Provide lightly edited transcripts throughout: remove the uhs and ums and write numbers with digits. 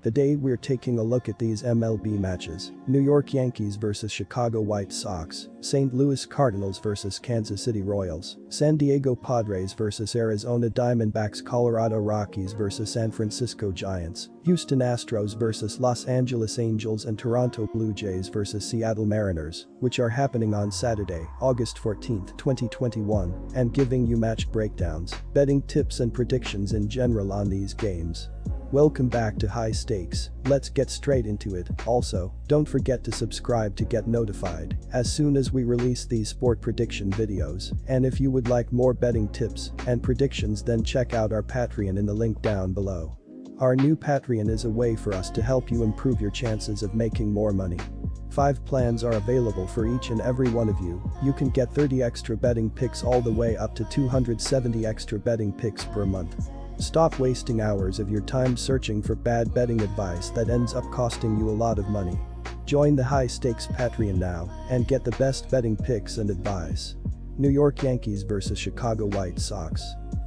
Today we're taking a look at these MLB matches: New York Yankees vs Chicago White Sox, St. Louis Cardinals vs Kansas City Royals, San Diego Padres vs Arizona Diamondbacks, Colorado Rockies vs San Francisco Giants, Houston Astros vs Los Angeles Angels, and Toronto Blue Jays vs Seattle Mariners, which are happening on Saturday, August 14, 2021, and giving you match breakdowns, betting tips and predictions in general on these games. Welcome back to High Stakes. Let's get straight into it. Also, don't forget to subscribe to get notified as soon as we release these sport prediction videos, and if you would like more betting tips and predictions, then check out our Patreon in the link down below. Our new Patreon is a way for us to help you improve your chances of making more money. 5 plans are available for each and every one of you. You can get 30 extra betting picks all the way up to 270 extra betting picks per month. Stop wasting hours of your time searching for bad betting advice that ends up costing you a lot of money. Join the High Stakes Patreon now and get the best betting picks and advice. New York Yankees vs Chicago White Sox.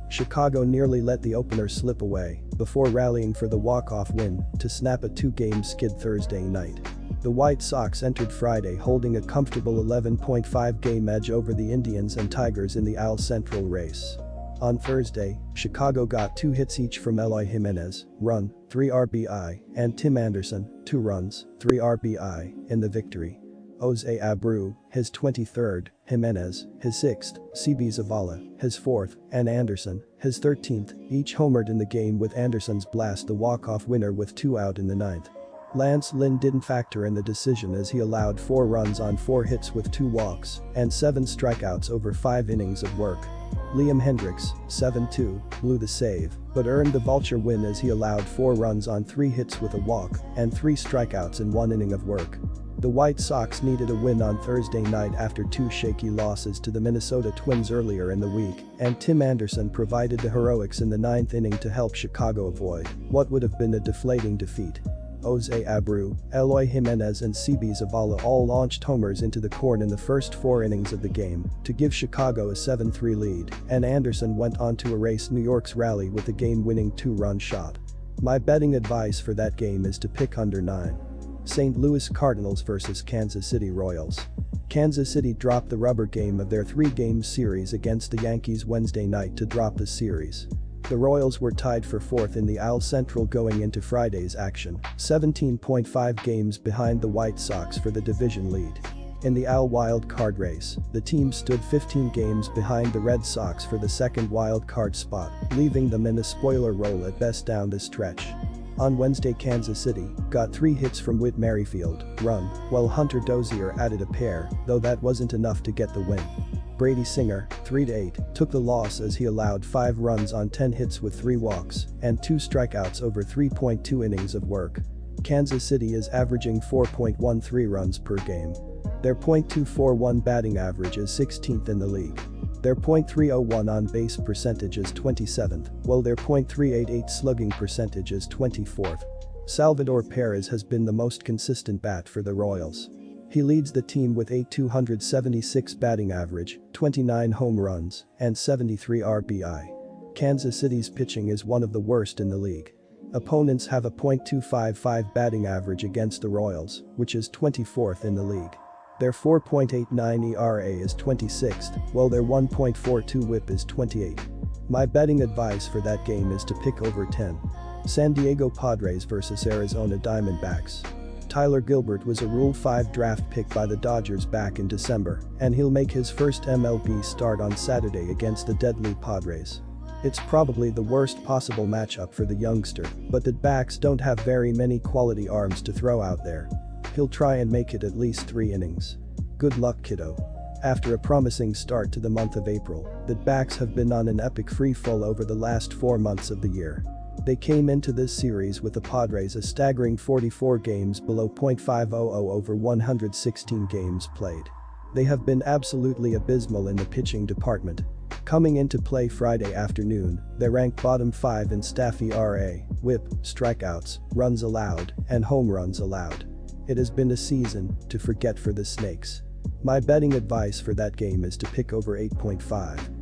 Chicago nearly let the opener slip away before rallying for the walk-off win to snap a 2-game skid Thursday night. The White Sox entered Friday holding a comfortable 11.5 game edge over the Indians and Tigers in the AL Central race. On Thursday, Chicago got 2 hits each from Eloy Jimenez, run, 3 RBI, and Tim Anderson, 2 runs, 3 RBI, in the victory. Jose Abreu, his 23rd, Jimenez, his 6th, CB Zavala, his 4th, and Anderson, his 13th, each homered in the game, with Anderson's blast the walk-off winner with 2 out in the 9th. Lance Lynn didn't factor in the decision as he allowed 4 runs on 4 hits with 2 walks and 7 strikeouts over 5 innings of work. Liam Hendriks, 7-2, blew the save, but earned the vulture win as he allowed 4 runs on 3 hits with a walk and 3 strikeouts in 1 inning of work. The White Sox needed a win on Thursday night after 2 shaky losses to the Minnesota Twins earlier in the week, and Tim Anderson provided the heroics in the 9th inning to help Chicago avoid what would have been a deflating defeat. Jose Abreu, Eloy Jimenez, and CB Zavala all launched homers into the corn in the first 4 innings of the game to give Chicago a 7-3 lead, and Anderson went on to erase New York's rally with a game-winning 2-run shot. My betting advice for that game is to pick under 9. St. Louis Cardinals vs Kansas City Royals. Kansas City dropped the rubber game of their 3-game series against the Yankees Wednesday night to drop the series. The Royals were tied for 4th in the AL Central going into Friday's action, 17.5 games behind the White Sox for the division lead. In the AL wild card race, the team stood 15 games behind the Red Sox for the 2nd wild card spot, leaving them in a spoiler role at best down the stretch. On Wednesday, Kansas City got 3 hits from Whit Merrifield, run, while Hunter Dozier added a pair, though that wasn't enough to get the win. Brady Singer, 3-8, took the loss as he allowed 5 runs on 10 hits with 3 walks and 2 strikeouts over 3.2 innings of work. Kansas City is averaging 4.13 runs per game. Their .241 batting average is 16th in the league. Their .301 on-base percentage is 27th, while their .388 slugging percentage is 24th. Salvador Perez has been the most consistent bat for the Royals. He leads the team with a .276 batting average, 29 home runs, and 73 RBI. Kansas City's pitching is one of the worst in the league. Opponents have a .255 batting average against the Royals, which is 24th in the league. Their 4.89 ERA is 26th, while their 1.42 WHIP is 28th. My betting advice for that game is to pick over 10. San Diego Padres vs Arizona Diamondbacks. Tyler Gilbert was a Rule 5 draft pick by the Dodgers back in December, and he'll make his first MLB start on Saturday against the deadly Padres. It's probably the worst possible matchup for the youngster, but the backs don't have very many quality arms to throw out there. He'll try and make it at least 3 innings. Good luck, kiddo. After a promising start to the month of April, the backs have been on an epic free fall over the last 4 months of the year. They came into this series with the Padres a staggering 44 games below .500 over 116 games played. They have been absolutely abysmal in the pitching department. Coming into play Friday afternoon, they rank bottom 5 in staff ERA, WHIP, strikeouts, runs allowed, and home runs allowed. It has been a season to forget for the Snakes. My betting advice for that game is to pick over 8.5.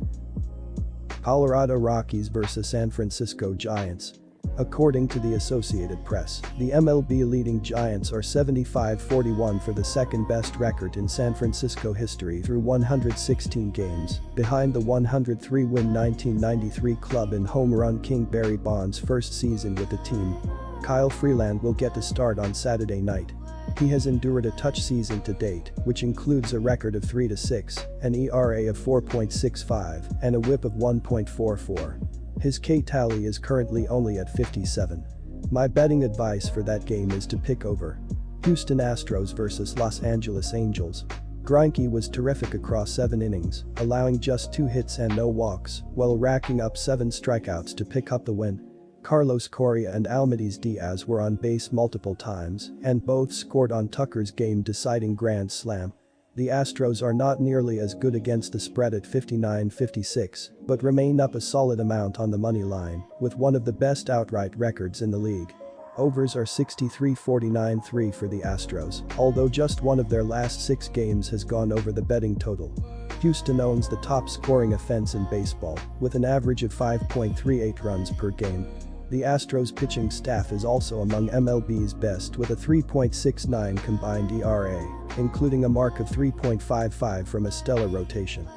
Colorado Rockies vs San Francisco Giants. According to the Associated Press, the MLB leading Giants are 75-41 for the second-best record in San Francisco history through 116 games, behind the 103-win 1993 club and home run king Barry Bonds' first season with the team. Kyle Freeland will get the start on Saturday night. He has endured a touch season to date, which includes a record of 3-6, an ERA of 4.65, and a WHIP of 1.44. His K tally is currently only at 57. My betting advice for that game is to pick over Houston Astros versus Los Angeles Angels. Greinke was terrific across 7 innings, allowing just 2 hits and no walks, while racking up 7 strikeouts to pick up the win. Carlos Correa and Alcides Diaz were on base multiple times, and both scored on Tucker's game-deciding grand slam. The Astros are not nearly as good against the spread at 59-56, but remain up a solid amount on the money line, with one of the best outright records in the league. Overs are 63-49-3 for the Astros, although just one of their last 6 games has gone over the betting total. Houston owns the top scoring offense in baseball, with an average of 5.38 runs per game. The Astros pitching staff is also among MLB's best with a 3.69 combined ERA, including a mark of 3.55 from a stellar rotation.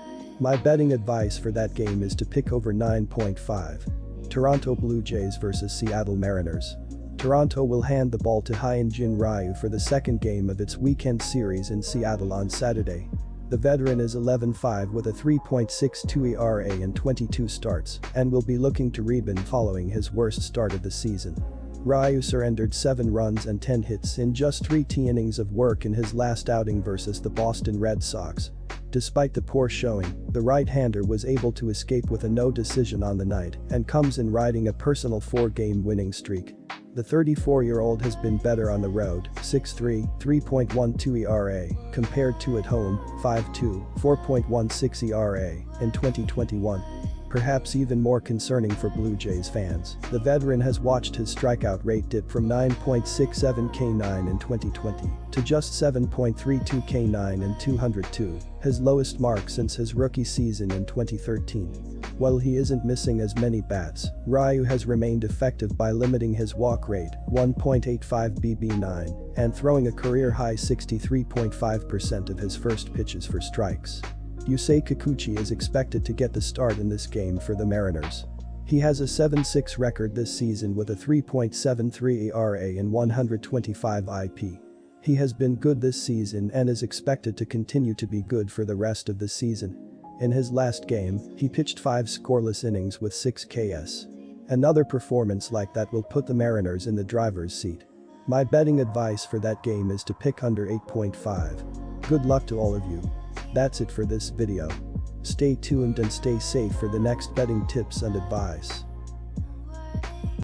My betting advice for that game is to pick over 9.5. Toronto Blue Jays versus Seattle Mariners. Toronto will hand the ball to Hyun-Jin Ryu for the second game of its weekend series in Seattle on Saturday. The veteran is 11-5 with a 3.62 ERA in 22 starts and will be looking to rebound following his worst start of the season. Ryu surrendered 7 runs and 10 hits in just 3 innings of work in his last outing versus the Boston Red Sox. Despite the poor showing, the right-hander was able to escape with a no decision on the night and comes in riding a personal 4-game winning streak. The 34-year-old has been better on the road, 6.3, 3.12 ERA, compared to at home, 5.2, 4.16 ERA, in 2021. Perhaps even more concerning for Blue Jays fans, the veteran has watched his strikeout rate dip from 9.67 K9 in 2020 to just 7.32 K9 in 202, his lowest mark since his rookie season in 2013. While he isn't missing as many bats, Ryu has remained effective by limiting his walk rate, 1.85 BB9, and throwing a career-high 63.5% of his first pitches for strikes. Yusei Kikuchi is expected to get the start in this game for the Mariners. He has a 7-6 record this season with a 3.73 ERA in 125 IP. He has been good this season and is expected to continue to be good for the rest of the season. In his last game, he pitched 5 scoreless innings with 6 Ks. Another performance like that will put the Mariners in the driver's seat. My betting advice for that game is to pick under 8.5. Good luck to all of you. That's it for this video. Stay tuned and stay safe for the next betting tips and advice.